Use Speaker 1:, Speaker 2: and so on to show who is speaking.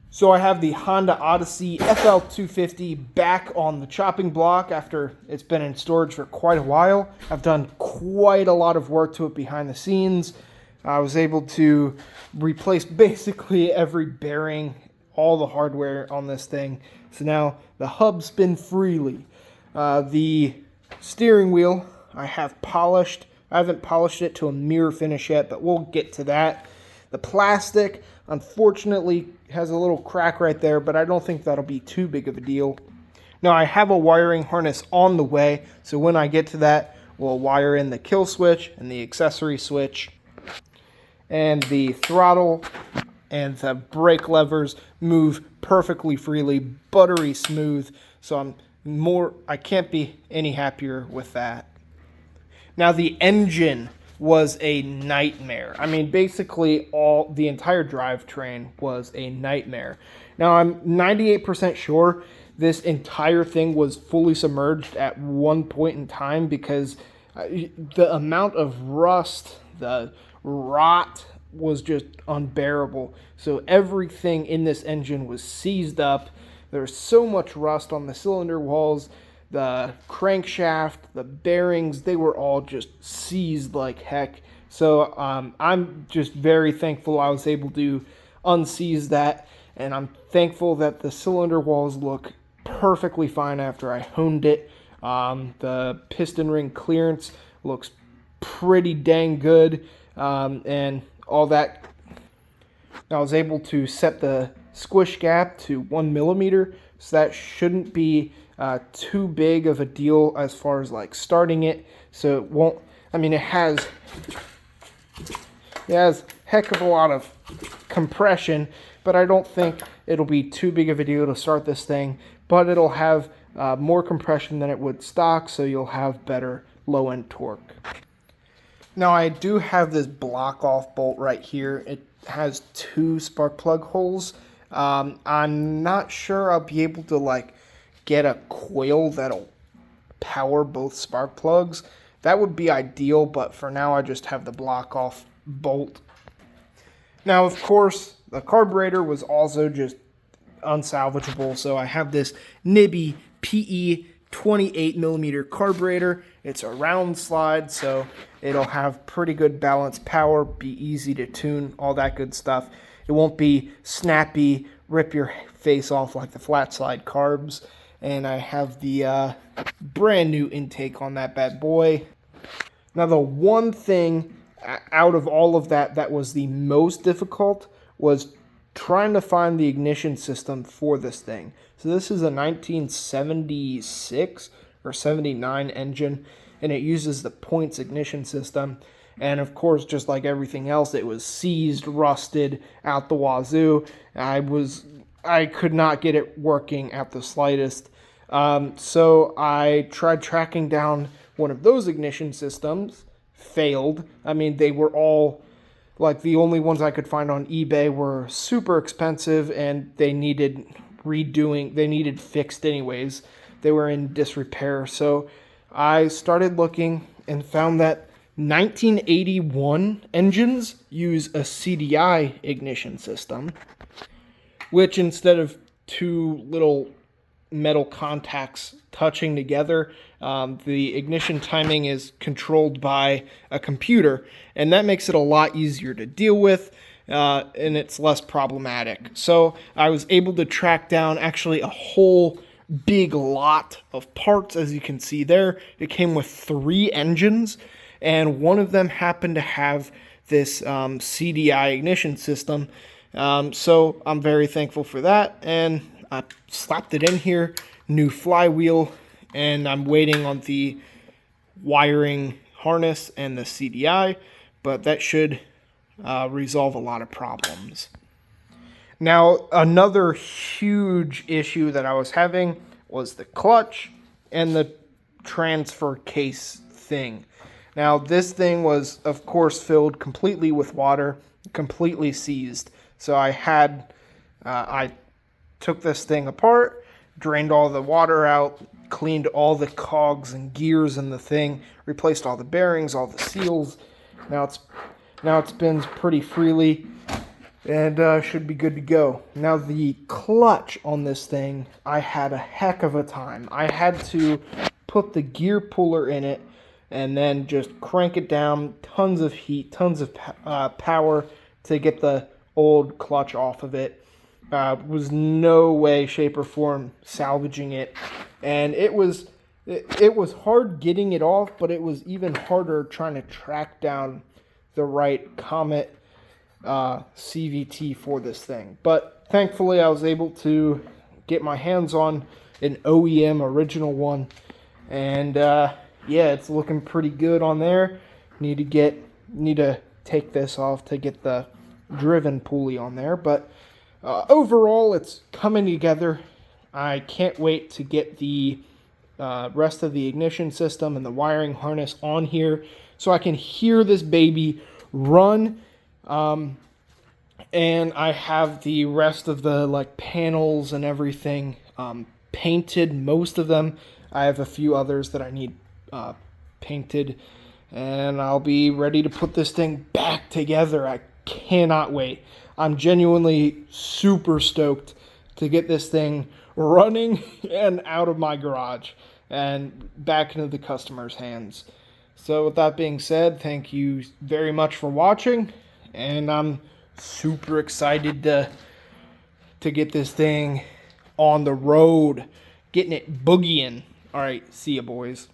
Speaker 1: So I have the Honda Odyssey Fl250 back on the chopping block after it's been in storage for quite a while. I've done quite a lot of work to it behind the scenes. I was able to replace basically every bearing, all the hardware on this thing. So now the hubs spin freely. The steering wheel I have polished. I haven't polished it to a mirror finish yet, but we'll get to that. The plastic, unfortunately, has a little crack right there, but I don't think that'll be too big of a deal. Now, I have a wiring harness on the way, so when I get to that, we'll wire in the kill switch and the accessory switch. And the throttle and the brake levers move perfectly freely, buttery smooth, so I can't be any happier with that. Now, the engine was a nightmare. I mean, basically the entire drivetrain was a nightmare. Now, I'm 98% sure this entire thing was fully submerged at one point in time because the amount of rust, the rot was just unbearable. So everything in this engine was seized up. There's so much rust on the cylinder walls. The crankshaft, the bearings, they were all just seized like heck. So I'm just very thankful I was able to unseize that. And I'm thankful that the cylinder walls look perfectly fine after I honed it. The piston ring clearance looks pretty dang good. And all that. I was able to set the squish gap to 1 millimeter. So that shouldn't be too big of a deal as far as like starting it. So it won't, I mean, it has heck of a lot of compression, but I don't think it'll be too big of a deal to start this thing. But it'll have more compression than it would stock, so you'll have better low end torque. Now, I do have this block off bolt right here. It has 2 spark plug holes. I'm not sure I'll be able to get a coil that'll power both spark plugs. That would be ideal, but for now I just have the block off bolt. Now, of course, the carburetor was also just unsalvageable, so I have this Nibby PE 28mm carburetor. It's a round slide, so it'll have pretty good balanced power, be easy to tune, all that good stuff. It won't be snappy, rip your face off like the flat slide carbs. And I have the brand new intake on that bad boy. Now, the one thing out of all of that was the most difficult was trying to find the ignition system for this thing. So this is a 1976 or 79 engine, and it uses the Points ignition system. And of course, just like everything else, it was seized, rusted out the wazoo. I could not get it working at the slightest. So I tried tracking down one of those ignition systems, failed. I mean, they were all, the only ones I could find on eBay were super expensive and they needed redoing, they needed fixed anyways. They were in disrepair. So I started looking and found that 1981 engines use a CDI ignition system, which instead of 2 little metal contacts touching together, the ignition timing is controlled by a computer, and that makes it a lot easier to deal with, and it's less problematic. So I was able to track down actually a whole big lot of parts, as you can see there. It came with 3 engines, and one of them happened to have this CDI ignition system. So I'm very thankful for that, and I slapped it in here, new flywheel, and I'm waiting on the wiring harness and the CDI, but that should resolve a lot of problems. Now, another huge issue that I was having was the clutch and the transfer case thing. Now, this thing was, of course, filled completely with water, completely seized. So I took this thing apart, drained all the water out, cleaned all the cogs and gears in the thing, replaced all the bearings, all the seals. Now it spins pretty freely. and should be good to go. Now the clutch on this thing, I had a heck of a time. I had to put the gear puller in it and then just crank it down, tons of heat, tons of power to get the old clutch off of it. Was no way, shape, or form salvaging it, and it was hard getting it off, but it was even harder trying to track down the right Comet CVT for this thing. But thankfully I was able to get my hands on an OEM original one, and yeah, it's looking pretty good on there. Need to take this off to get the driven pulley on there, but overall it's coming together. I can't wait to get the rest of the ignition system and the wiring harness on here so I can hear this baby run. And I have the rest of the panels and everything painted, most of them. I have a few others that I need painted, and I'll be ready to put this thing back together. I cannot wait. I'm genuinely super stoked to get this thing running and out of my garage and back into the customer's hands. So with that being said, thank you very much for watching, and I'm super excited to get this thing on the road, getting it boogieing. All right, see ya, boys.